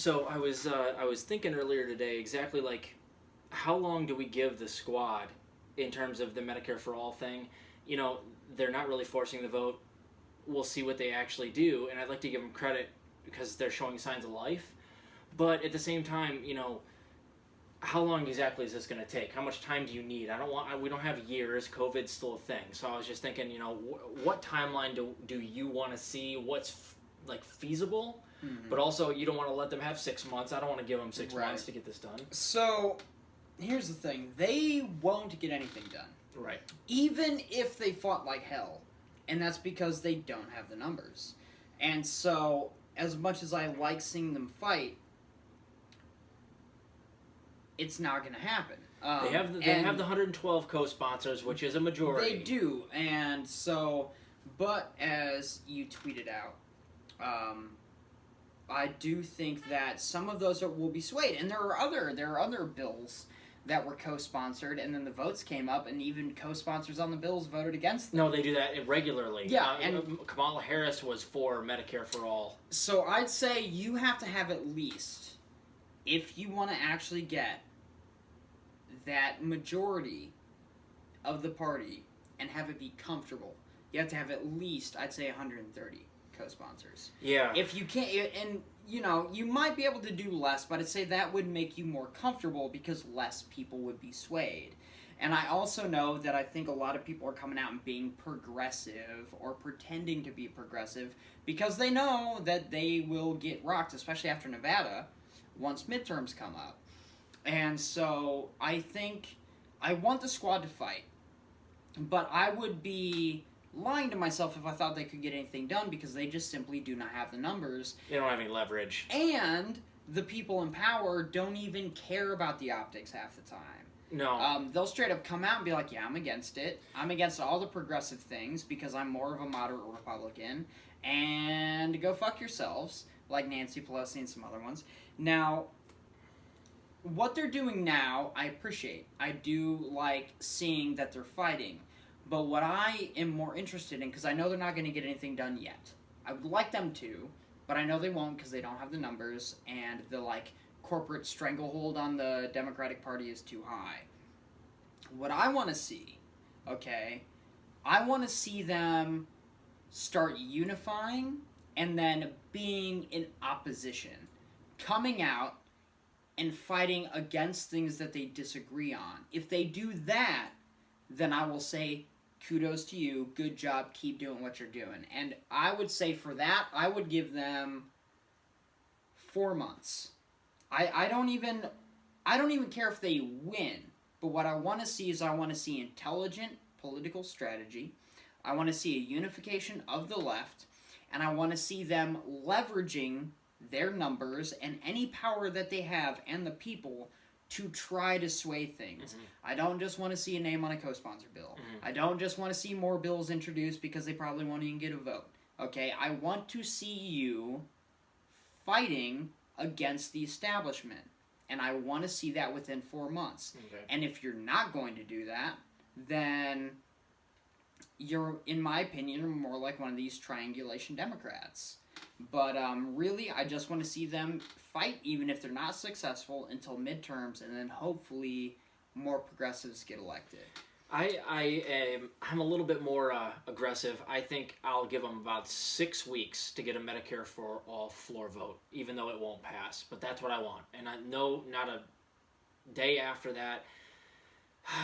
So I was thinking earlier today exactly like how long do we give the squad in terms of the Medicare for All thing? You know, they're not really forcing the vote. We'll see what they actually do, and I'd like to give them credit because they're showing signs of life. But at the same time, you know, how long exactly is this going to take? How much time do you need? We don't have years. COVID's still a thing. So I was just thinking, you know, what timeline do you want to see? What's like feasible? Mm-hmm. But also, you don't want to let them have 6 months. I don't want to give them 6 months to get this done. So, here's the thing. They won't get anything done. Right. Even if they fought like hell. And that's because they don't have the numbers. And so, as much as I like seeing them fight, it's not going to happen. They have the 112 co-sponsors, which is a majority. They do. And so, but as you tweeted out, I do think that some of those will be swayed, and there are other bills that were co-sponsored, and then the votes came up, and even co-sponsors on the bills voted against them. No, they do that regularly. Yeah, and Kamala Harris was for Medicare for All. So I'd say you have to have at least, if you want to actually get that majority of the party and have it be comfortable, you have to have at least, I'd say, 130 co-sponsors. Yeah. If you can't, and you know, you might be able to do less, but I'd say that would make you more comfortable because less people would be swayed. And I also know that I think a lot of people are coming out and being progressive or pretending to be progressive because they know that they will get rocked, especially after Nevada, once midterms come up. And so I think I want the squad to fight, but I would be lying to myself if I thought they could get anything done because they just simply do not have the numbers. They don't have any leverage. And the people in power don't even care about the optics half the time. No. They'll straight up come out and be like, yeah, I'm against it. I'm against all the progressive things because I'm more of a moderate Republican. And go fuck yourselves, like Nancy Pelosi and some other ones. Now, what they're doing now, I appreciate. I do like seeing that they're fighting. But what I am more interested in, because I know they're not going to get anything done yet. I would like them to, but I know they won't because they don't have the numbers, and the corporate stranglehold on the Democratic Party is too high. What I want to see, okay, I want to see them start unifying and then being in opposition, coming out and fighting against things that they disagree on. If they do that, then I will say, kudos to you, good job, keep doing what you're doing. And I would say for that, I would give them 4 months. I don't even care if they win, but what I want to see is I want to see intelligent political strategy. I want to see a unification of the left, and I want to see them leveraging their numbers and any power that they have and the people to try to sway things. Mm-hmm. I don't just want to see a name on a co-sponsor bill. Mm-hmm. I don't just want to see more bills introduced because they probably won't even get a vote. Okay, I want to see you fighting against the establishment. And I want to see that within 4 months. Okay. And if you're not going to do that, then you're, in my opinion, more like one of these triangulation Democrats. But really, I just want to see them fight, even if they're not successful, until midterms, and then hopefully more progressives get elected. I'm a little bit more aggressive. I think I'll give them about 6 weeks to get a Medicare for All floor vote, even though it won't pass. But that's what I want. And I know not a day after that.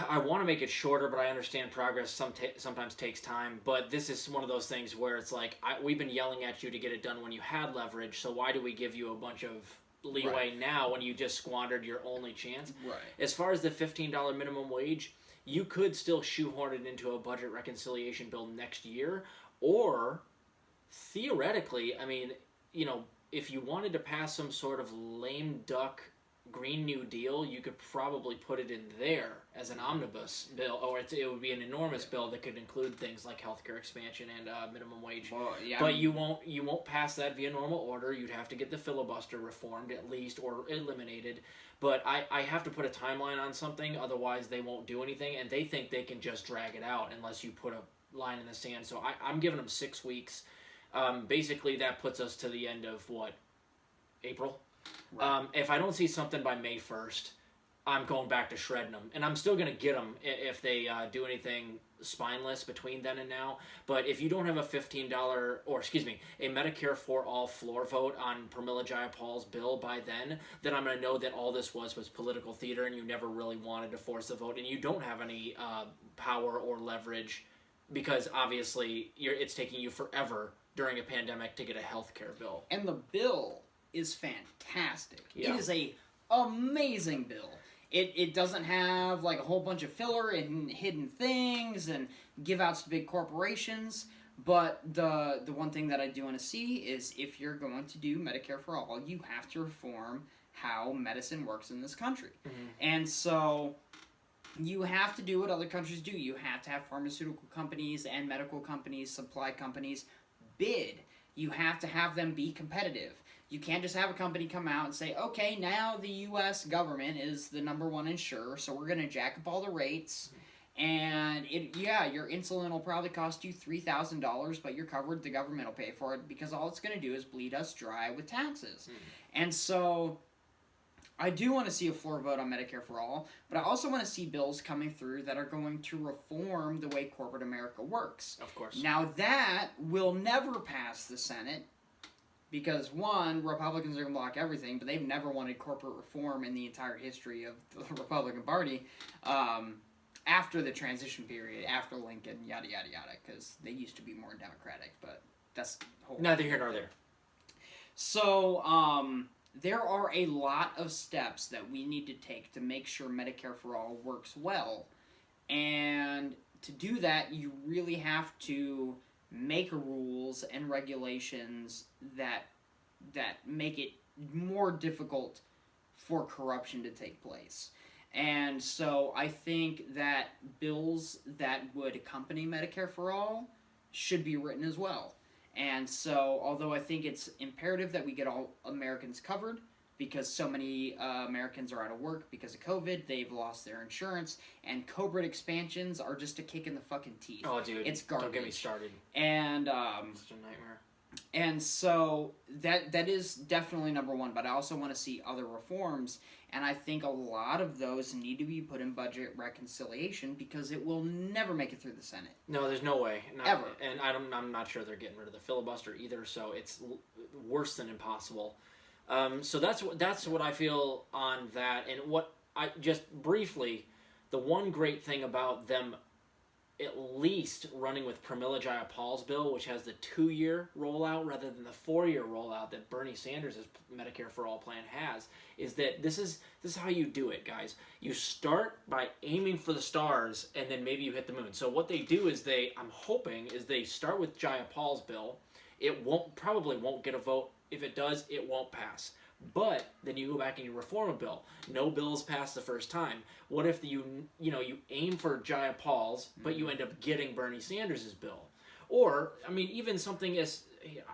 I want to make it shorter, but I understand progress sometimes takes time. But this is one of those things where it's like, we've been yelling at you to get it done when you had leverage, so why do we give you a bunch of leeway now when you just squandered your only chance? Right. As far as the $15 minimum wage, you could still shoehorn it into a budget reconciliation bill next year, or theoretically, I mean, you know, if you wanted to pass some sort of lame duck Green New Deal, you could probably put it in there as an omnibus bill, or it would be an enormous bill that could include things like healthcare expansion and minimum wage. Well, yeah, but you won't pass that via normal order. You'd have to get the filibuster reformed at least, or eliminated. But I have to put a timeline on something, otherwise they won't do anything, and they think they can just drag it out unless you put a line in the sand. So I'm giving them 6 weeks. Basically, that puts us to the end of, what, April? Right. If I don't see something by May 1st, I'm going back to shredding them. And I'm still going to get them if they do anything spineless between then and now. But if you don't have a $15, or excuse me, a Medicare for All floor vote on Pramila Jayapal's bill by then I'm going to know that all this was political theater and you never really wanted to force the vote and you don't have any power or leverage because obviously it's taking you forever during a pandemic to get a health care bill. And the bill is fantastic. Yeah. It is a amazing bill. It doesn't have like a whole bunch of filler and hidden things and give outs to big corporations. But the one thing that I do want to see is if you're going to do Medicare for All, you have to reform how medicine works in this country. Mm-hmm. And so you have to do what other countries do. You have to have pharmaceutical companies and medical companies, supply companies bid. You have to have them be competitive. You can't just have a company come out and say, okay, now the U.S. government is the number one insurer, so we're going to jack up all the rates. And, your insulin will probably cost you $3,000, but you're covered, the government will pay for it, because all it's going to do is bleed us dry with taxes. And so, I do want to see a floor vote on Medicare for All, but I also want to see bills coming through that are going to reform the way corporate America works. Of course. Now, that will never pass the Senate. Because, one, Republicans are going to block everything, but they've never wanted corporate reform in the entire history of the Republican Party after the transition period, after Lincoln, yada, yada, yada, because they used to be more Democratic, but that's... Neither here nor there. So, there are a lot of steps that we need to take to make sure Medicare for All works well, and to do that, you really have to make rules and regulations that make it more difficult for corruption to take place. And so I think that bills that would accompany Medicare for All should be written as well. And so, although I think it's imperative that we get all Americans covered, because so many Americans are out of work because of COVID, they've lost their insurance, and COBRA expansions are just a kick in the fucking teeth. Oh, dude. It's garbage. Don't get me started. And, it's such a nightmare. And so, that is definitely number one, but I also want to see other reforms, and I think a lot of those need to be put in budget reconciliation, because it will never make it through the Senate. No, there's no way. Ever. And I'm not sure they're getting rid of the filibuster either, so it's worse than impossible. So that's what I feel on that, and what I just briefly, the one great thing about them at least running with Pramila Jayapal's bill, which has the 2-year rollout rather than the 4-year rollout that Bernie Sanders' Medicare for All plan has, is that this is how you do it, guys. You start by aiming for the stars, and then maybe you hit the moon. So what they do is I'm hoping they start with Jayapal's bill. It probably won't get a vote. If it does, it won't pass. But then you go back and you reform a bill. No bills passed the first time. What if you aim for Jayapal's, but you end up getting Bernie Sanders' bill? Or, I mean, even something as,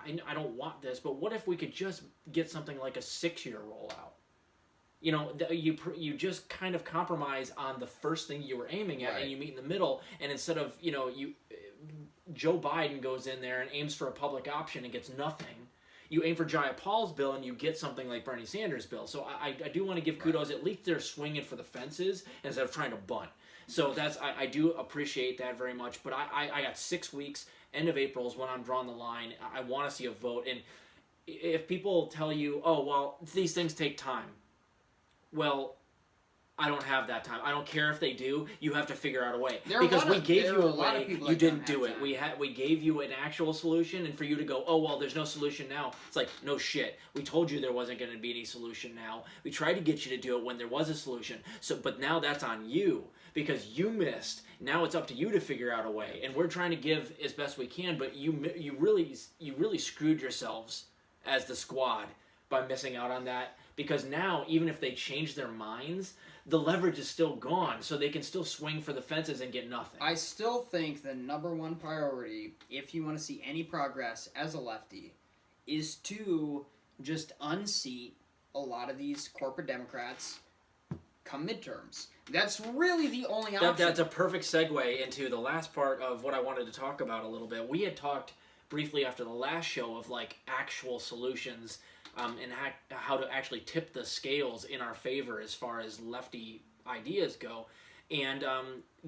I don't want this, but what if we could just get something like a 6-year rollout? You just kind of compromise on the first thing you were aiming at, right, and you meet in the middle, and instead of, Joe Biden goes in there and aims for a public option and gets nothing, you aim for Jayapal's bill and you get something like Bernie Sanders' bill. So I do want to give kudos. At least they're swinging for the fences instead of trying to bunt. So I do appreciate that very much. But I got 6 weeks. End of April is when I'm drawing the line. I want to see a vote. And if people tell you, oh, well, these things take time. Well, I don't have that time. I don't care if they do. You have to figure out a way. Because we gave you a way. You didn't do it. We gave you an actual solution, and for you to go, oh, well, there's no solution now. It's like, no shit. We told you there wasn't going to be any solution now. We tried to get you to do it when there was a solution. But now that's on you because you missed. Now it's up to you to figure out a way. And we're trying to give as best we can, but you really screwed yourselves as the squad by missing out on that. Because now, even if they change their minds, the leverage is still gone, so they can still swing for the fences and get nothing. I still think the number one priority, if you want to see any progress as a lefty, is to just unseat a lot of these corporate Democrats come midterms. That's really the only option. That's a perfect segue into the last part of what I wanted to talk about a little bit. We had talked briefly after the last show of like actual solutions and how to actually tip the scales in our favor as far as lefty ideas go. And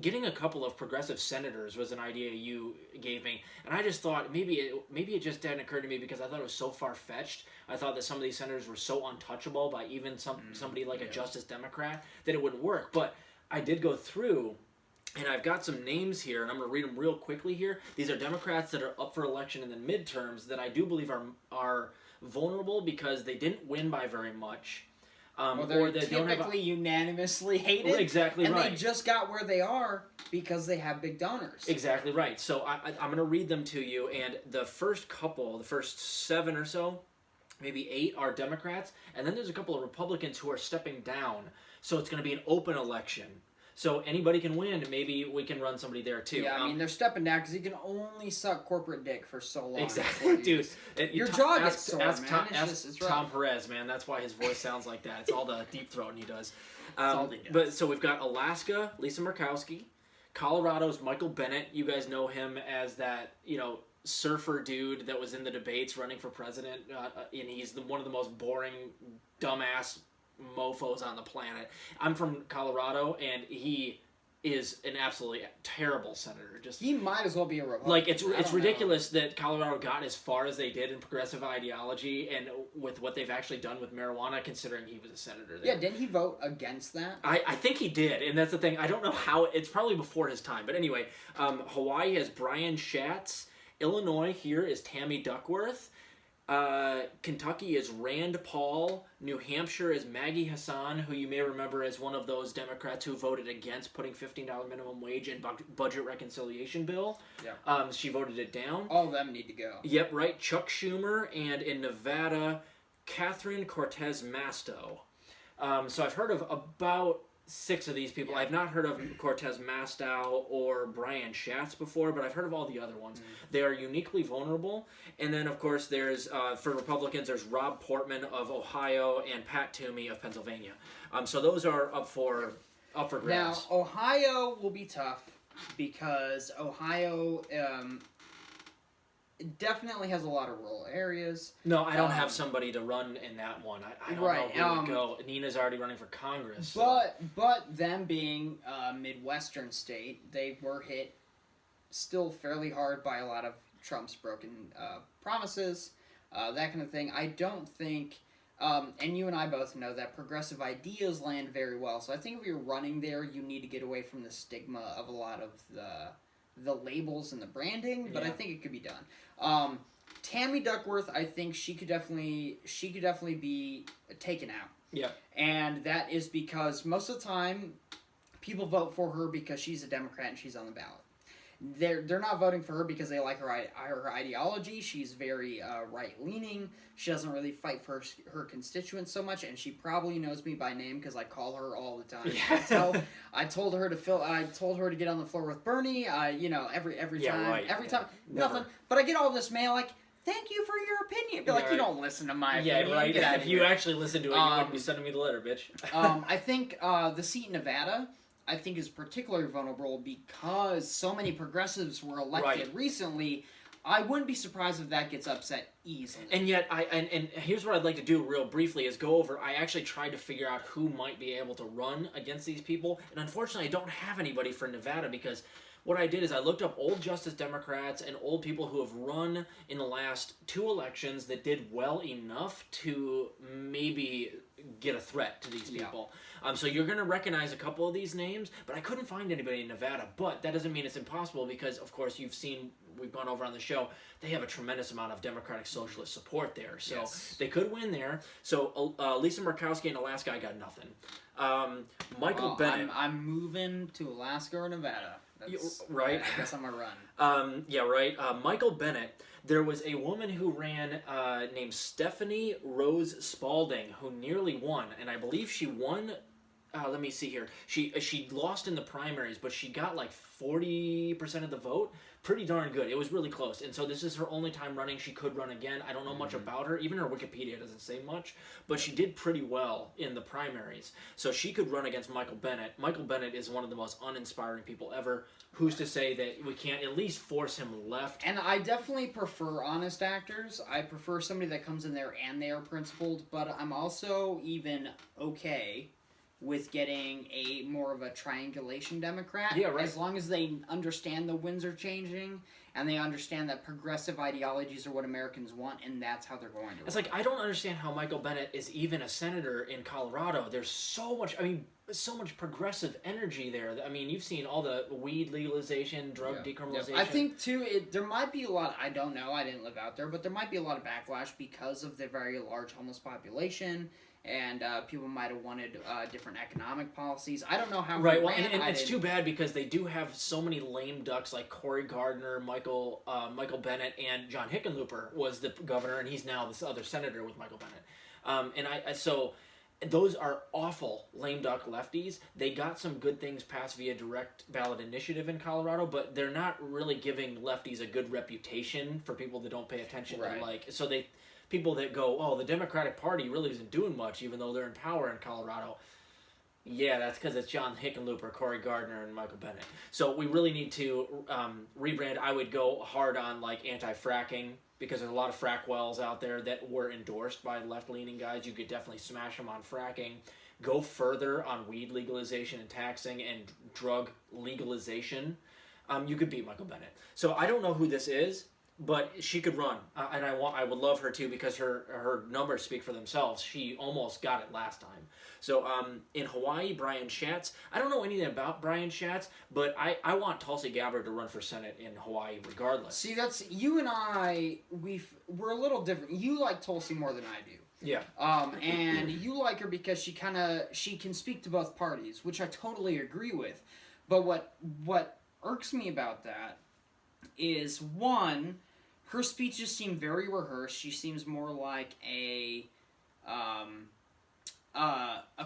getting a couple of progressive senators was an idea you gave me, and I just thought maybe it just didn't occur to me because I thought it was so far fetched. I thought that some of these senators were so untouchable by even somebody like a Justice Democrat that it wouldn't work. But I did go through, and I've got some names here, and I'm going to read them real quickly here. These are Democrats that are up for election in the midterms that I do believe are vulnerable because they didn't win by very much. Well, they're typically unanimously hated. Well, exactly and right. And they just got where they are because they have big donors. Exactly right. So I'm going to read them to you, and the first 7 or so, maybe 8 are Democrats, and then there's a couple of Republicans who are stepping down. So it's going to be an open election. So anybody can win, and maybe we can run somebody there too. Yeah, I mean, they're stepping down because you can only suck corporate dick for so long. Exactly, dude. Your jaw gets sore, man. Ask Tom Perez, man. That's why his voice sounds like that. It's all the deep throating he does. All he does. But so we've got Alaska, Lisa Murkowski. Colorado's Michael Bennett. You guys know him as that, surfer dude that was in the debates running for president, and he's one of the most boring, dumbass mofos on the planet. I'm from Colorado, and he is an absolutely terrible senator. Just he might as well be a Republican. Like it's ridiculous that Colorado got as far as they did in progressive ideology and with what they've actually done with marijuana, considering he was a senator there. Yeah, didn't he vote against that? I think he did, and that's the thing. I don't know how. It's probably before his time, but anyway, Hawaii has Brian Schatz. Illinois here is Tammy Duckworth. Kentucky is Rand Paul. New Hampshire is Maggie Hassan, who you may remember as one of those Democrats who voted against putting $15 minimum wage in budget reconciliation bill. Yeah. She voted it down. All of them need to go. Yep, right. Chuck Schumer, and in Nevada, Catherine Cortez Masto. So I've heard of about 6 of these people. Yeah. I've not heard of Cortez Masto or Brian Schatz before, but I've heard of all the other ones. They are uniquely vulnerable. And then, of course, there's, for Republicans, there's Rob Portman of Ohio and Pat Toomey of Pennsylvania. So those are up for grabs. Now, Ohio will be tough because Ohio definitely has a lot of rural areas. No, I don't have somebody to run in that one. I don't know who would go. Nina's already running for Congress. So. But them being a Midwestern state, they were hit still fairly hard by a lot of Trump's broken promises, that kind of thing. I don't think, and you and I both know that progressive ideas land very well. So I think if you're running there, you need to get away from the stigma of a lot of the labels and the branding, but I think it could be done. Tammy Duckworth, I think she could definitely be taken out. Yeah. And that is because most of the time people vote for her because she's a Democrat and she's on the ballot. They're not voting for her because they like her ideology. She's very right-leaning. She doesn't really fight for her constituents so much, and she probably knows me by name because I call her all the time. Yeah. I told her to get on the floor with Bernie. Every time, right. every time, Never. nothing. But I get all this mail like, "Thank you for your opinion." Be like, you don't listen to my opinion. Yeah, right. Get out of If here. you actually listen to it, you wouldn't be sending me the letter, bitch. I think the seat in Nevada, I think, is particularly vulnerable because so many progressives were elected recently. I wouldn't be surprised if that gets upset easily. And yet, and here's what I'd like to do real briefly is go over, I actually tried to figure out who might be able to run against these people, and unfortunately I don't have anybody for Nevada because what I did is I looked up old Justice Democrats and old people who have run in the last 2 elections that did well enough to maybe get a threat to these people. So you're going to recognize a couple of these names, but I couldn't find anybody in Nevada. But that doesn't mean it's impossible because, of course, we've gone over on the show, they have a tremendous amount of Democratic Socialist support there. So they could win there. So Lisa Murkowski in Alaska, I got nothing. Michael Bennett. I'm moving to Alaska or Nevada. Right. I guess I'm going to run. Michael Bennett. There was a woman who ran named Stephanie Rose Spalding who nearly won, and I believe she won let me see here. She lost in the primaries, but she got like 40% of the vote. Pretty darn good. It was really close. And so this is her only time running. She could run again. I don't know much about her. Even her Wikipedia doesn't say much. But she did pretty well in the primaries. So she could run against Michael Bennett. Michael Bennett is one of the most uninspiring people ever. Who's to say that we can't at least force him left? And I definitely prefer honest actors. I prefer somebody that comes in there and they are principled. But I'm also even okay with getting a more of a triangulation Democrat. Yeah, right. As long as they understand the winds are changing and they understand that progressive ideologies are what Americans want, and that's how they're going to It's like, I don't understand how Michael Bennett is even a senator in Colorado. There's so much, so much progressive energy there. I mean, you've seen all the weed legalization, drug decriminalization. I think, too, there might be a lot, I don't know, I didn't live out there, but there might be a lot of backlash because of the very large homeless population. And people might have wanted different economic policies. I don't know how. Right, well, and it's too bad because they do have so many lame ducks like Cory Gardner, Michael Bennett, and John Hickenlooper was the governor, and he's now this other senator with Michael Bennett. So those are awful lame duck lefties. They got some good things passed via direct ballot initiative in Colorado, but they're not really giving lefties a good reputation for people that don't pay attention. Right. People that go, oh, the Democratic Party really isn't doing much, even though they're in power in Colorado. Yeah, that's because it's John Hickenlooper, Cory Gardner, and Michael Bennett. So we really need to rebrand. I would go hard on like anti-fracking because there's a lot of frack wells out there that were endorsed by left-leaning guys. You could definitely smash them on fracking. Go further on weed legalization and taxing and drug legalization. You could beat Michael Bennett. So I don't know who this is, but she could run, and I would love her too because her numbers speak for themselves. She almost got it last time. So in Hawaii, Brian Schatz. I don't know anything about Brian Schatz, but I want Tulsi Gabbard to run for Senate in Hawaii regardless. See, that's you and I. We're a little different. You like Tulsi more than I do. Yeah. And you like her because she can speak to both parties, which I totally agree with. But what irks me about that is, one, her speeches seem very rehearsed. She seems more like a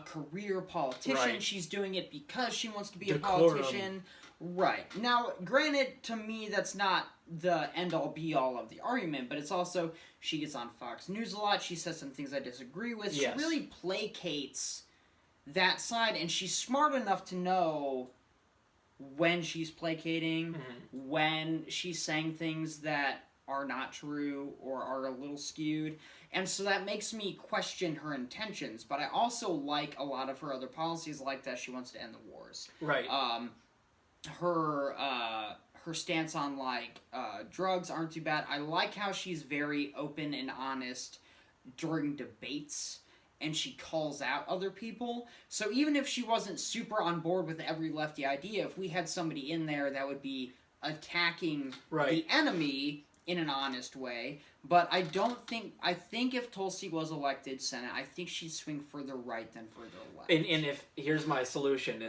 career politician. Right. She's doing it because she wants to be Decorum. a politician. Right. Now, granted, to me, that's not the end-all, be-all of the argument, but it's also, she gets on Fox News a lot. She says some things I disagree with. Yes. She really placates that side, and she's smart enough to know when she's placating, when she's saying things that are not true or are a little skewed. And so that makes me question her intentions. But I also like a lot of her other policies, like that she wants to end the wars. Right. Her stance on, like, drugs aren't too bad. I like how she's very open and honest during debates, and she calls out other people. So even if she wasn't super on board with every lefty idea, if we had somebody in there that would be attacking the enemy in an honest way, but I think if Tulsi was elected Senate, I think she'd swing further right than further left. And here's my solution.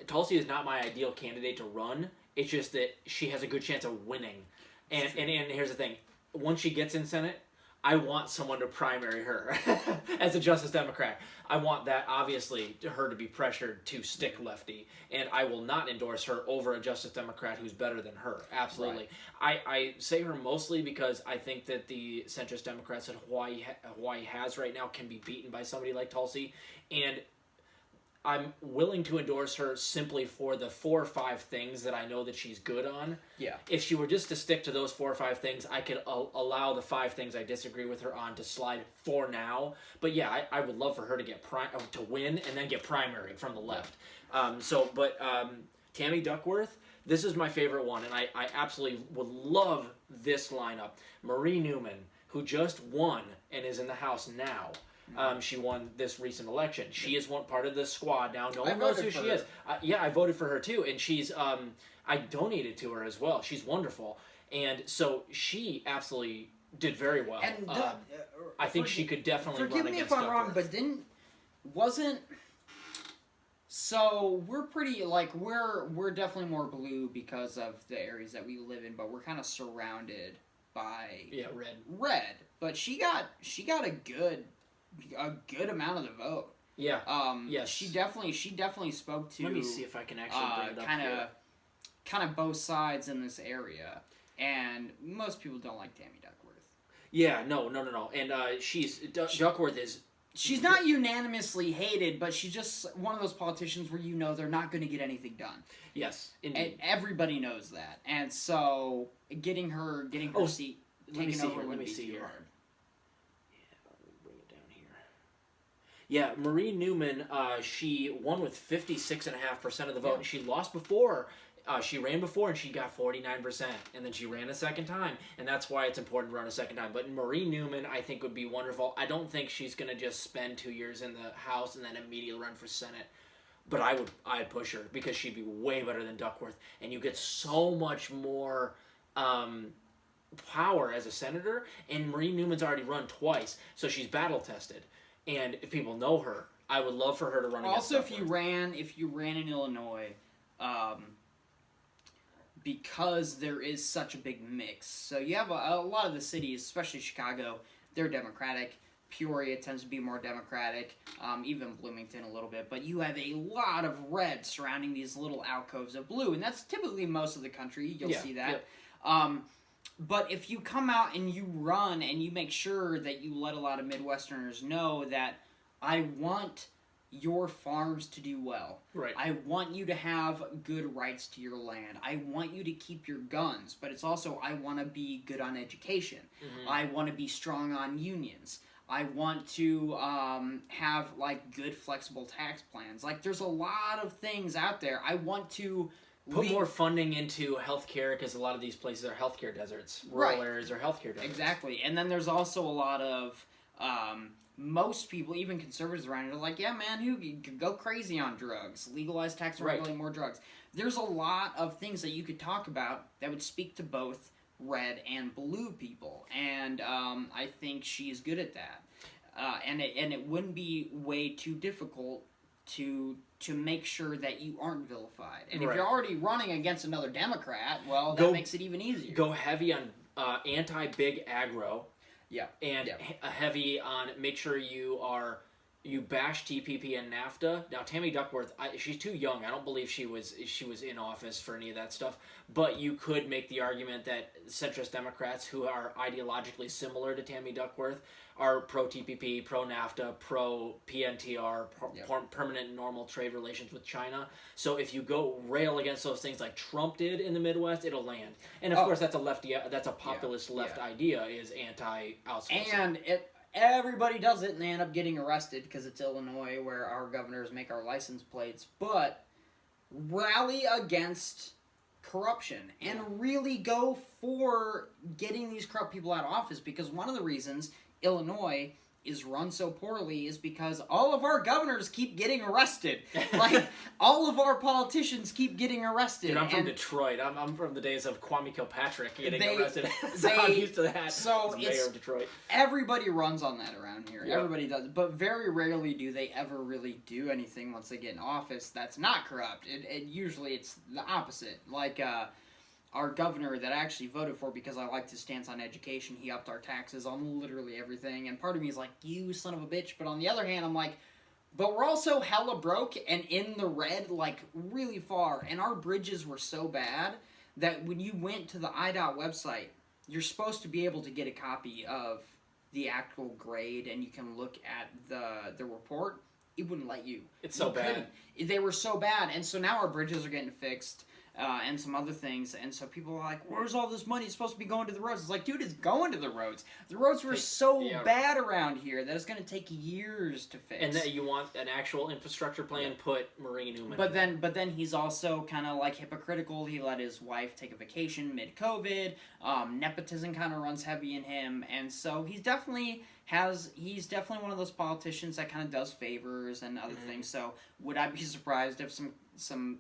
Tulsi is not my ideal candidate to run. It's just that she has a good chance of winning. And here's the thing. Once she gets in Senate, I want someone to primary her as a Justice Democrat. I want that, obviously, her to be pressured to stick lefty, and I will not endorse her over a Justice Democrat who's better than her. Absolutely. Right. I say her mostly because I think that the centrist Democrats that Hawaii has right now can be beaten by somebody like Tulsi, and I'm willing to endorse her simply for the 4 or 5 things that I know that she's good on. Yeah. If she were just to stick to those 4 or 5 things, I could allow the 5 things I disagree with her on to slide for now. But yeah, I would love for her to get to win and then get primary from the left. Tammy Duckworth, this is my favorite one, and I absolutely would love this lineup. Marie Newman, who just won and is in the House now. She won this recent election. She is one part of the squad now. No one knows who she is. I voted for her too, and she's I donated to her as well. She's wonderful, and so she absolutely did very well. And I think she could definitely run against Forgive me if I'm wrong, but wasn't so we're pretty we're definitely more blue because of the areas that we live in, but we're kind of surrounded by red. But she got a good amount of the vote. Yeah. Yes. She definitely spoke to. Let me see if I can actually bring it up here. Kind of both sides in this area, and most people don't like Tammy Duckworth. Yeah, no. And Duckworth is... She's not unanimously hated, but she's just one of those politicians where you know they're not going to get anything done. Yes, indeed. And everybody knows that. And so getting her seat taken over would be too hard. Yeah, I'll bring it down here. Yeah, Marie Newman, she won with 56.5% of the vote, Yeah. and she lost before. She ran before and she got 49%, and then she ran a second time, and that's why it's important to run a second time. But Marie Newman, I think, would be wonderful. I don't think she's going to just spend 2 years in the House and then immediately run for Senate. But I'd push her because she'd be way better than Duckworth, and you get so much more power as a senator. And Marie Newman's already run twice, so she's battle tested, and if people know her, I would love for her to run. Also, against Duckworth. if you ran in Illinois, because there is such a big mix. So you have a lot of the cities, especially Chicago, they're Democratic. Peoria tends to be more Democratic, even Bloomington a little bit. But you have a lot of red surrounding these little alcoves of blue, and that's typically most of the country. You'll see that. Yeah. But if you come out and you run and you make sure that you let a lot of Midwesterners know that I want your farms to do well. Right. I want you to have good rights to your land. I want you to keep your guns, but it's also I want to be good on education. Mm-hmm. I want to be strong on unions. I want to have like good flexible tax plans. Like there's a lot of things out there. I want to put more funding into healthcare because a lot of these places are healthcare deserts. Rural areas are healthcare deserts. Exactly. And then there's also a lot of most people, even conservatives around here, are like, yeah, man, who could go crazy on drugs, legalize tax and regulate more drugs. There's a lot of things that you could talk about that would speak to both red and blue people, and I think she's good at that. And it wouldn't be way too difficult to make sure that you aren't vilified. And if you're already running against another Democrat, well, that makes it even easier. Go heavy on anti-big agro. Yeah. And heavy on make sure you bash TPP and NAFTA. Now Tammy Duckworth, she's too young. I don't believe she was in office for any of that stuff. But you could make the argument that centrist Democrats who are ideologically similar to Tammy Duckworth are pro TPP, pro NAFTA, pro PNTR, permanent normal trade relations with China. So if you go rail against those things like Trump did in the Midwest, it'll land. And of course, that's a populist left idea is anti-outsourcing. And everybody does it, and they end up getting arrested because it's Illinois, where our governors make our license plates. But rally against corruption and really go for getting these corrupt people out of office, because one of the reasons Illinois is run so poorly is because all of our governors keep getting arrested. Like, all of our politicians keep getting arrested. Dude, I'm from Detroit. I'm from the days of Kwame Kilpatrick getting arrested. So I'm used to that. So as mayor of Detroit. Everybody runs on that around here. Yep. Everybody does. But very rarely do they ever really do anything once they get in office that's not corrupt. Usually it's the opposite. Like, our governor that I actually voted for because I liked his stance on education, he upped our taxes on literally everything. And part of me is like, you son of a bitch. But on the other hand, I'm like, but we're also hella broke and in the red, like, really far. And our bridges were so bad that when you went to the IDOT website, you're supposed to be able to get a copy of the actual grade and you can look at the report. It wouldn't let you. It's so bad. They were so bad. And so now our bridges are getting fixed. And some other things, and so people are like, where's all this money? It's supposed to be going to the roads. It's like, dude, it's going to the roads. The roads were so bad around here that it's going to take years to fix. And that you want an actual infrastructure plan, put Marie Newman But then he's also kind of like hypocritical. He let his wife take a vacation mid-COVID. Nepotism kind of runs heavy in him, and so he's definitely one of those politicians that kind of does favors and other things. So would I be surprised if some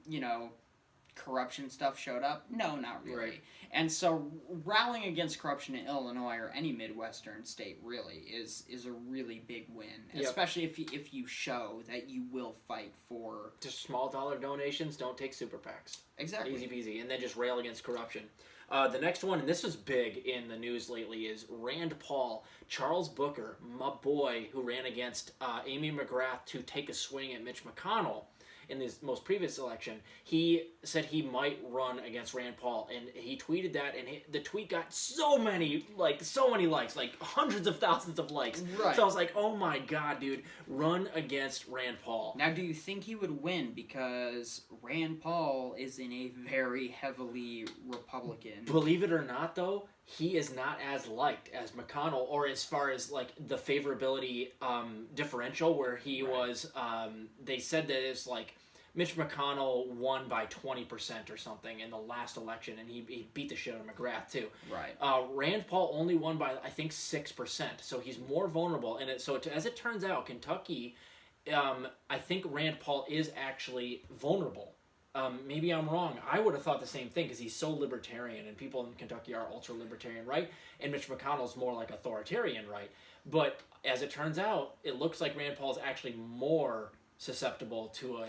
corruption stuff showed up? No, not really. Right. And so rallying against corruption in Illinois or any Midwestern state really is a really big win, especially if you show that you will fight for just small dollar donations. Don't take super PACs. Exactly. Easy peasy, and then just rail against corruption. The next one, and this was big in the news lately, is Rand Paul. Charles Booker, my boy, who ran against Amy McGrath to take a swing at Mitch McConnell in his most previous election, he said he might run against Rand Paul, and he tweeted that, and the tweet got so many likes, like hundreds of thousands of likes. Right. So I was like, oh my god, dude, run against Rand Paul. Now, do you think he would win? Because Rand Paul is in a very heavily Republican. Believe it or not, though, he is not as liked as McConnell, or as far as like the favorability differential, where he was. They said that it's like Mitch McConnell won by 20% or something in the last election, and he beat the shit out of McGrath too. Right. Rand Paul only won by, I think, 6%, so he's more vulnerable. And as it turns out, Kentucky, I think Rand Paul is actually vulnerable. Maybe I'm wrong. I would have thought the same thing because he's so libertarian, and people in Kentucky are ultra-libertarian, right? And Mitch McConnell's more like authoritarian, right? But as it turns out, it looks like Rand Paul is actually more susceptible to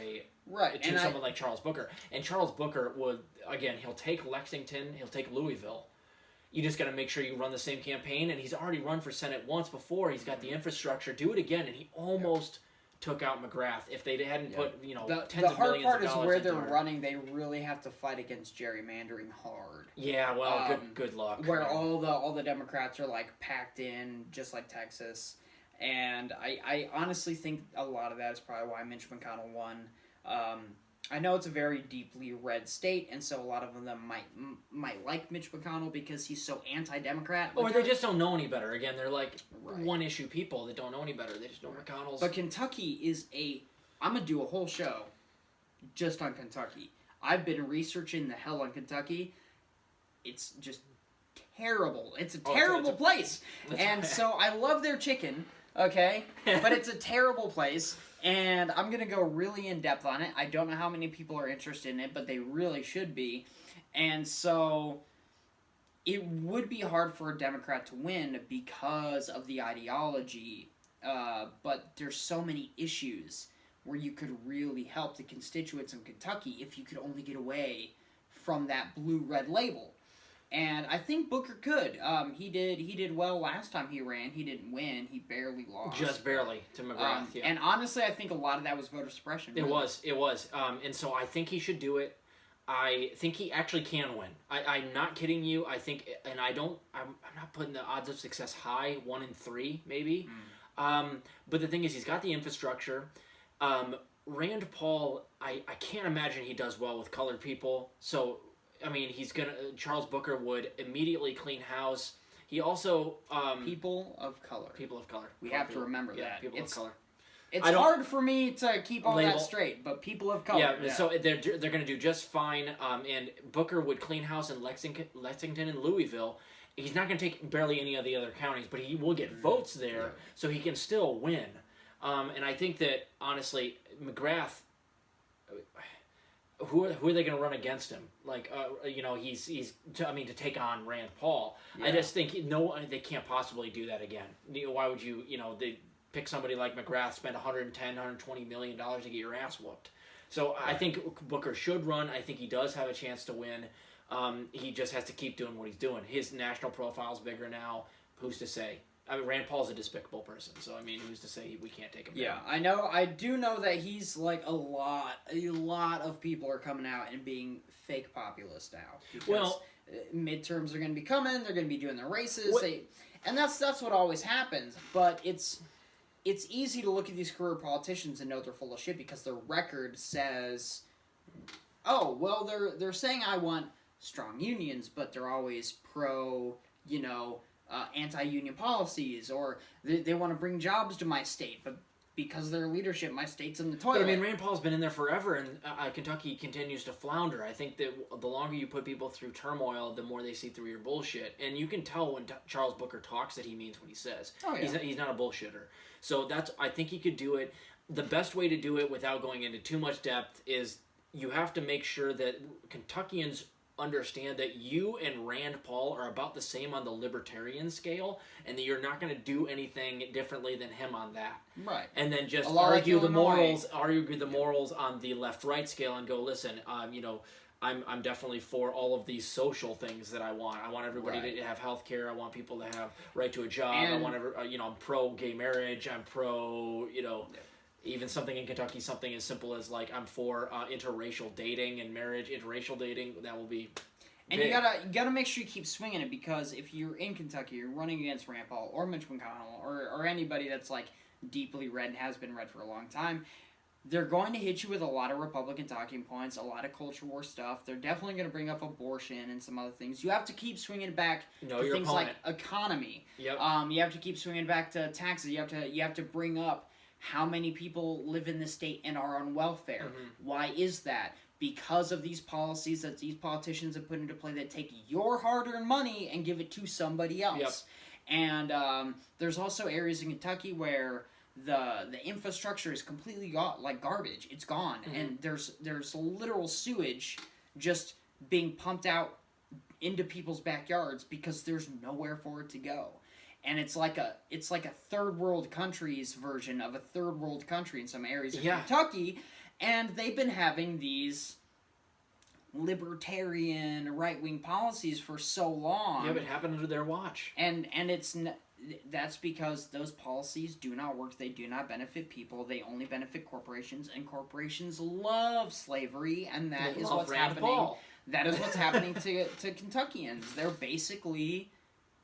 someone like Charles Booker. And Charles Booker would, again, he'll take Lexington, he'll take Louisville. You just got to make sure you run the same campaign, and he's already run for Senate once before. He's got the infrastructure. Do it again, and he almost took out McGrath. If they hadn't put, tens of millions of dollars. The hard part is where they're running. They really have to fight against gerrymandering hard. Yeah, well, good luck. Where all the Democrats are like packed in, just like Texas. And I honestly think a lot of that is probably why Mitch McConnell won. I know it's a very deeply red state, and so a lot of them might like Mitch McConnell because he's so anti-Democrat. Or they just don't know any better. Again, they're like one-issue people that don't know any better. They just know McConnell's. But Kentucky is I'm going to do a whole show just on Kentucky. I've been researching the hell on Kentucky. It's just terrible. It's a terrible place. And so I love their chicken, okay? But it's a terrible place. And I'm going to go really in-depth on it. I don't know how many people are interested in it, but they really should be. And so it would be hard for a Democrat to win because of the ideology. But there's so many issues where you could really help the constituents in Kentucky if you could only get away from that blue-red label. And I think Booker could. He did well last time he ran. He didn't win. He barely lost. Just barely to McGrath. Yeah. And honestly, I think a lot of that was voter suppression. Really. It was. And so I think he should do it. I think he actually can win. I'm not kidding you. I think, and I'm not putting the odds of success high, 1 in 3 maybe. But the thing is, he's got the infrastructure. Rand Paul, I can't imagine he does well with colored people. So, I mean, Charles Booker would immediately clean house. He also... people of color. People of color. We have to remember that. People of color. It's hard for me to keep all that straight, but people of color. Yeah, so they're going to do just fine. And Booker would clean house in Lexington and Louisville. He's not going to take barely any of the other counties, but he will get votes there, so he can still win. And I think that, honestly, McGrath... Who are they going to run against him? Like, to take on Rand Paul. Yeah. I just think they can't possibly do that again. Why would you? They pick somebody like McGrath, spend $120 million to get your ass whooped. So I think Booker should run. I think he does have a chance to win. He just has to keep doing what he's doing. His national profile's bigger now. Who's to say? I mean, Rand Paul's a despicable person, so I mean, who's to say we can't take him down? Yeah, I do know that he's like a lot of people are coming out and being fake populist now. Because midterms are going to be coming, they're going to be doing their races, and that's what always happens. But it's easy to look at these career politicians and know they're full of shit because their record says, oh, well, they're saying I want strong unions, but they're always pro, anti-union policies, or they want to bring jobs to my state, but because of their leadership, my state's in the toilet. But I mean, Rand Paul's been in there forever, and Kentucky continues to flounder. I think that the longer you put people through turmoil, the more they see through your bullshit. And you can tell when Charles Booker talks that he means what he says. Oh, yeah. He's not a bullshitter. So I think he could do it. The best way to do it without going into too much depth is you have to make sure that Kentuckians understand that you and Rand Paul are about the same on the libertarian scale, and that you're not going to do anything differently than him on that. Right. And then just argue the morals on the left-right scale and go, listen, I'm definitely for all of these social things that I want. I want everybody Right. to have health care. I want people to have right to a job. I want I'm pro gay marriage. I'm pro, even something in Kentucky, something as simple as like I'm for interracial dating and marriage. Interracial dating, that will be And big. you gotta make sure you keep swinging it, because if you're in Kentucky, you're running against Rand Paul or Mitch McConnell or anybody that's like deeply red and has been red for a long time, they're going to hit you with a lot of Republican talking points, a lot of culture war stuff. They're definitely going to bring up abortion and some other things. You have to keep swinging it back to things like economy. Yep. You have to keep swinging it back to taxes. You have to bring up how many people live in the state and are on welfare. Mm-hmm. Why is that? Because of these policies that these politicians have put into play that take your hard-earned money and give it to somebody else. Yep. And there's also areas in Kentucky where the infrastructure is completely like garbage. It's gone, mm-hmm. and there's literal sewage just being pumped out into people's backyards because there's nowhere for it to go. And it's like a third world country's version of a third world country in some areas of Kentucky, and they've been having these libertarian right-wing policies for so long. Yeah, but it happened under their watch. And that's because those policies do not work. They do not benefit people. They only benefit corporations, and corporations love slavery, and that is what's happening. That is what's happening to Kentuckians. They're basically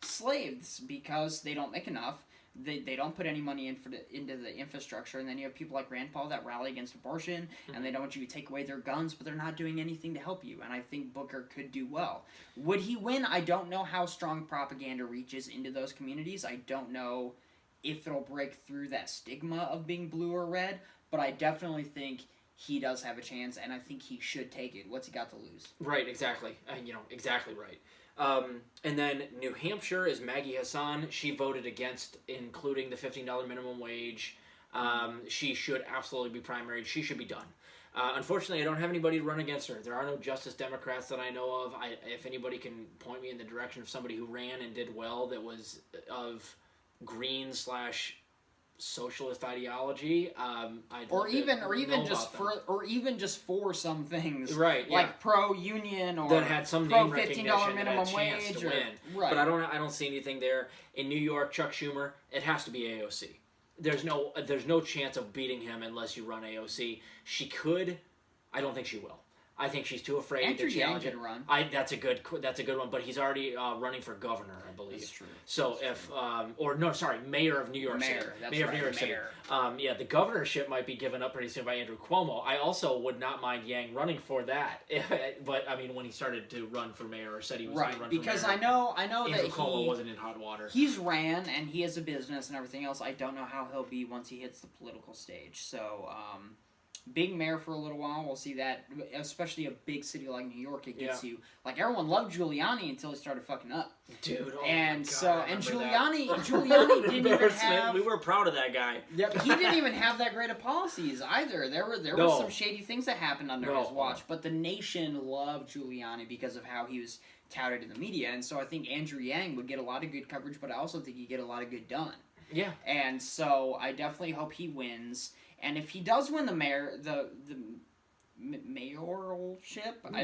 slaves because they don't make enough. They don't put any money into the infrastructure, and then you have people like Rand Paul that rally against abortion, mm-hmm. and they don't want you to take away their guns, but they're not doing anything to help you, and I think Booker could do well. Would he win? I don't know how strong propaganda reaches into those communities. I don't know if it'll break through that stigma of being blue or red, but I definitely think he does have a chance, and I think he should take it. What's he got to lose? Right, exactly. Exactly right. And then New Hampshire is Maggie Hassan. She voted against including the $15 minimum wage. She should absolutely be primaried. She should be done. Unfortunately, I don't have anybody to run against her. There are no Justice Democrats that I know of. If anybody can point me in the direction of somebody who ran and did well that was of green / socialist ideology, or even just for some things, right? Like pro union or that had some pro name recognition, $15 minimum wage, wage, to win. Right. But I don't see anything there. In New York, Chuck Schumer, it has to be AOC. There's no chance of beating him unless you run AOC. She could. I don't think she will. I think she's too afraid to challenge it. Run. That's a good one, but he's already running for governor, I believe. That's true. So mayor of New York City. Mayor of New York City. The governorship might be given up pretty soon by Andrew Cuomo. I also would not mind Yang running for that, but I mean, when he started to run for mayor or said he was going to run for mayor, because I know Andrew that Cuomo wasn't in hot water. He's ran and he has a business and everything else. I don't know how he'll be once he hits the political stage. So. Being mayor for a little while, we'll see that, especially a big city like New York, it gets you. Like, everyone loved Giuliani until he started fucking up. Dude, and my God, so, and Giuliani didn't even have... We were proud of that guy. Yep, he didn't even have that great of policies either. There were some shady things that happened under his watch, but the nation loved Giuliani because of how he was touted in the media, and so I think Andrew Yang would get a lot of good coverage, but I also think he'd get a lot of good done. Yeah. And so, I definitely hope he wins. And if he does win the mayoralship, I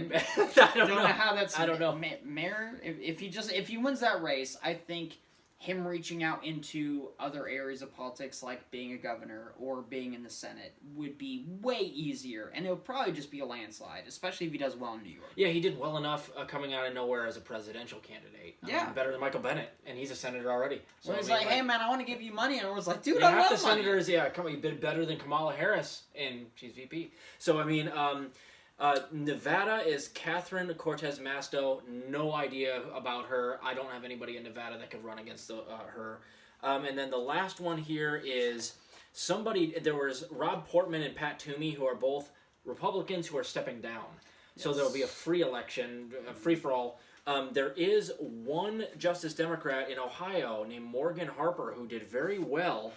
don't know how that's. I don't know. Mayor. If he wins that race, I think him reaching out into other areas of politics, like being a governor or being in the Senate, would be way easier, and it would probably just be a landslide, especially if he does well in New York. Yeah, he did well enough coming out of nowhere as a presidential candidate. Better than Michael Bennett, and he's a senator already. So he's like, "Hey man, I want to give you money," and I was like, "Dude, I love half the money." senators, you bid better than Kamala Harris, and she's VP. So I mean. Nevada is Catherine Cortez Masto. No idea about her. I don't have anybody in Nevada that could run against her. And then the last one here is somebody. There was Rob Portman and Pat Toomey, who are both Republicans who are stepping down. Yes. So there will be a free election, free for all. There is one Justice Democrat in Ohio named Morgan Harper who did very well.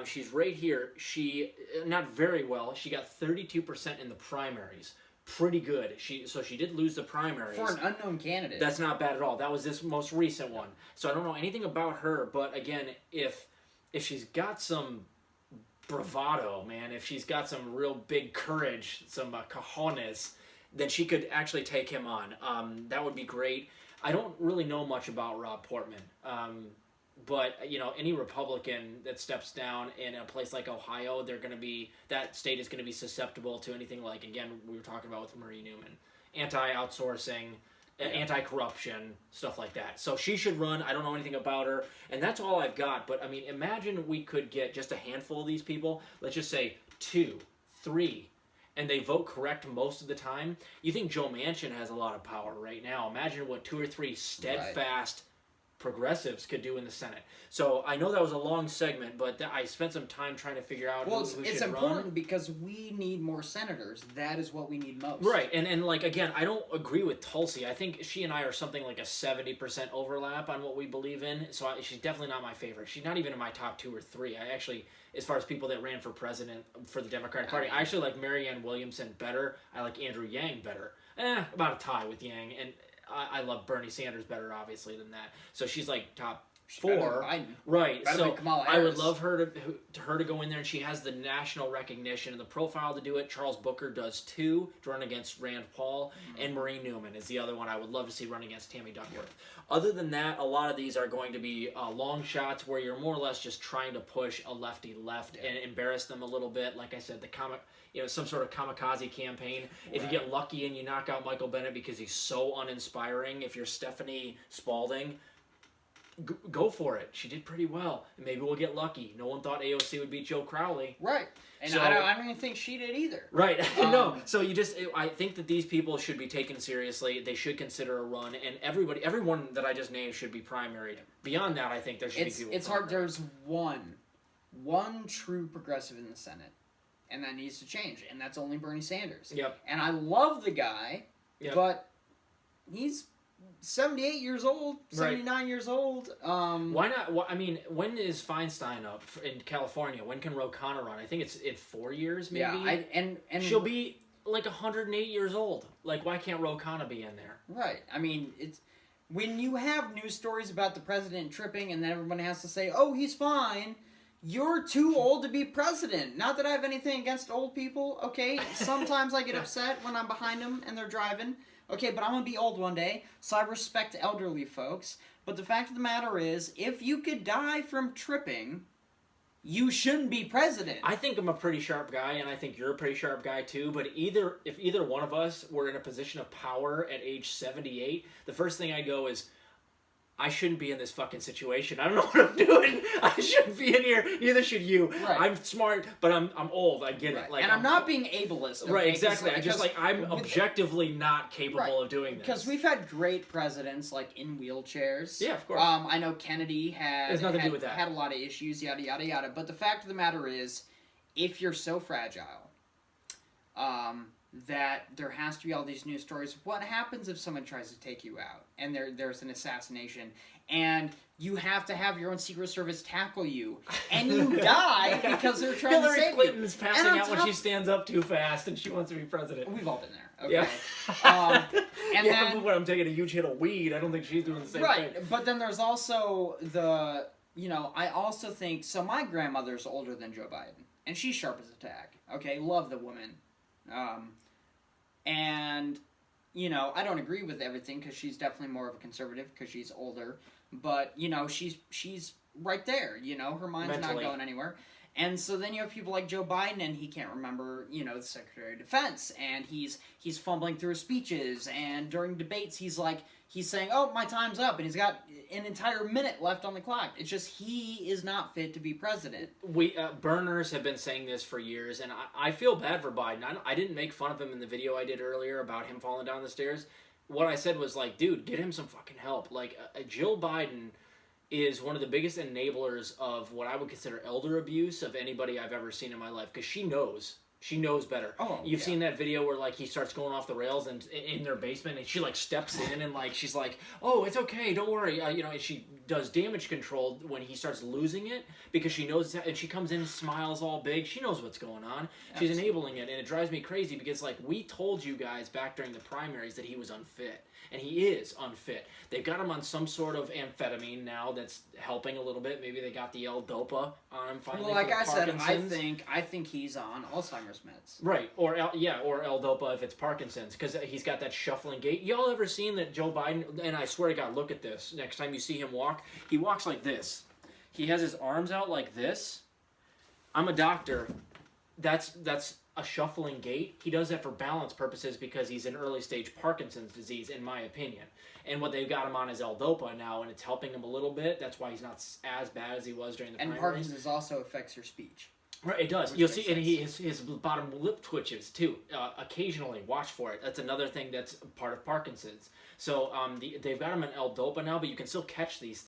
She's right here. She not very well. She got 32% in the primaries. Pretty good. She did lose the primaries. For an unknown candidate. That's not bad at all. That was this most recent one. So I don't know anything about her, but again, if she's got some bravado, man, if she's got some real big courage, some cojones, then she could actually take him on. That would be great. I don't really know much about Rob Portman. But any Republican that steps down in a place like Ohio, that state is going to be susceptible to anything like, again, we were talking about with Marie Newman, anti-outsourcing, anti-corruption, stuff like that. So she should run. I don't know anything about her, and that's all I've got. But I mean, imagine we could get just a handful of these people. Let's just say 2, 3. And they vote correct most of the time. You think Joe Manchin has a lot of power right now. Imagine what 2 or 3 steadfast progressives could do in the Senate. So I know that was a long segment, but I spent some time trying to figure out who it's should important run. because we need more senators. That is what we need most. Right, and like, again, I don't agree with Tulsi. I think she and I are something like a 70% overlap on what we believe in, so she's definitely not my favorite. She's not even in my top 2 or 3. I actually, as far as people that ran for president for the Democratic Party, I actually like Marianne Williamson better. I like Andrew Yang better. About a tie with Yang, and I love Bernie Sanders better, obviously, than that. So she's like top 4, right? So I would love her to go in there, and she has the national recognition and the profile to do it. Charles Booker does too, to run against Rand Paul, and Marie Newman is the other one I would love to see run against Tammy Duckworth. Other than that, a lot of these are going to be long shots where you're more or less just trying to push a lefty left and embarrass them a little bit. Like I said, some sort of kamikaze campaign. If you get lucky and you knock out Michael Bennet because he's so uninspiring, if you're Stephanie Spalding, go for it. She did pretty well. And maybe we'll get lucky. No one thought AOC would beat Joe Crowley. Right. And so, I don't even think she did either. Right. No. So I think that these people should be taken seriously. They should consider a run. And everyone that I just named should be primaried. Beyond that, I think there should be people. It's hard. There's one true progressive in the Senate. And that needs to change. And that's only Bernie Sanders. Yep. And I love the guy, but he's 78 years old, 79 years old. Why not? I mean, when is Feinstein up in California? When can Ro Khanna run? I think it's in 4 years, maybe. Yeah, and she'll be like 108 years old. Like, why can't Ro Khanna be in there? Right. I mean, it's when you have news stories about the president tripping, and then everyone has to say, "Oh, he's fine." You're too old to be president. Not that I have anything against old people, okay? Sometimes I get upset when I'm behind them and they're driving. Okay, but I'm going to be old one day, so I respect elderly folks. But the fact of the matter is, if you could die from tripping, you shouldn't be president. I think I'm a pretty sharp guy, and I think you're a pretty sharp guy too, but if either one of us were in a position of power at age 78, the first thing I go is, I shouldn't be in this fucking situation. I don't know what I'm doing. I shouldn't be in here. Neither should you. Right. I'm smart, but I'm old. I get it. Like, and I'm not being ableist. Okay? Right, exactly. I'm objectively not capable of doing this. Because we've had great presidents, like, in wheelchairs. Yeah, of course. I know Kennedy had nothing to do with that. Had a lot of issues, yada, yada, yada. But the fact of the matter is, if you're so fragile, that there has to be all these news stories. What happens if someone tries to take you out and there's an assassination and you have to have your own Secret Service tackle you and you die because they're trying to save Hillary Clinton's passing out when she stands up too fast and she wants to be president. We've all been there. Okay. Yeah. And then when I'm taking a huge hit of weed, I don't think she's doing the same thing. Right, but then there's also I also think, so my grandmother's older than Joe Biden and she's sharp as a tack. Okay, love the woman. And, I don't agree with everything because she's definitely more of a conservative because she's older. But, she's right there, her mind's not going anywhere. And so then you have people like Joe Biden and he can't remember, the Secretary of Defense. And he's fumbling through his speeches. And during debates, he's saying, oh, my time's up. And he's got an entire minute left on the clock. It's just he is not fit to be president. Burners have been saying this for years, and I feel bad for Biden. I didn't make fun of him in the video I did earlier about him falling down the stairs. What I said was, like, dude, get him some fucking help. Like, Jill Biden is one of the biggest enablers of what I would consider elder abuse of anybody I've ever seen in my life, because she knows. She knows better. You've seen that video where, like, he starts going off the rails and in their basement, and she, like, steps in and, like, she's like, oh, it's okay, don't worry. And she does damage control when he starts losing it because she knows, and she comes in and smiles all big. She knows what's going on. She's enabling it, and it drives me crazy because, like, we told you guys back during the primaries that he was unfit. And he is unfit. They've got him on some sort of amphetamine now that's helping a little bit. Maybe they got the L-Dopa on him finally. Well, like I said, I think he's on Alzheimer's Alzheimer's meds. Right, or L-Dopa if it's Parkinson's, because he's got that shuffling gait. Y'all ever seen that Joe Biden? And I swear to God, look at this. Next time you see him walk, he walks like this. He has his arms out like this. I'm a doctor. That's a shuffling gait. He does that for balance purposes because he's in early stage Parkinson's disease, in my opinion. And what they've got him on is L-Dopa now, and it's helping him a little bit. That's why he's not as bad as he was during the primaries. And Parkinson's also affects your speech. Right, it does. You'll see, and his bottom lip twitches too. Occasionally, watch for it. That's another thing that's part of Parkinson's. So they've got him in L-Dopa now, but you can still catch these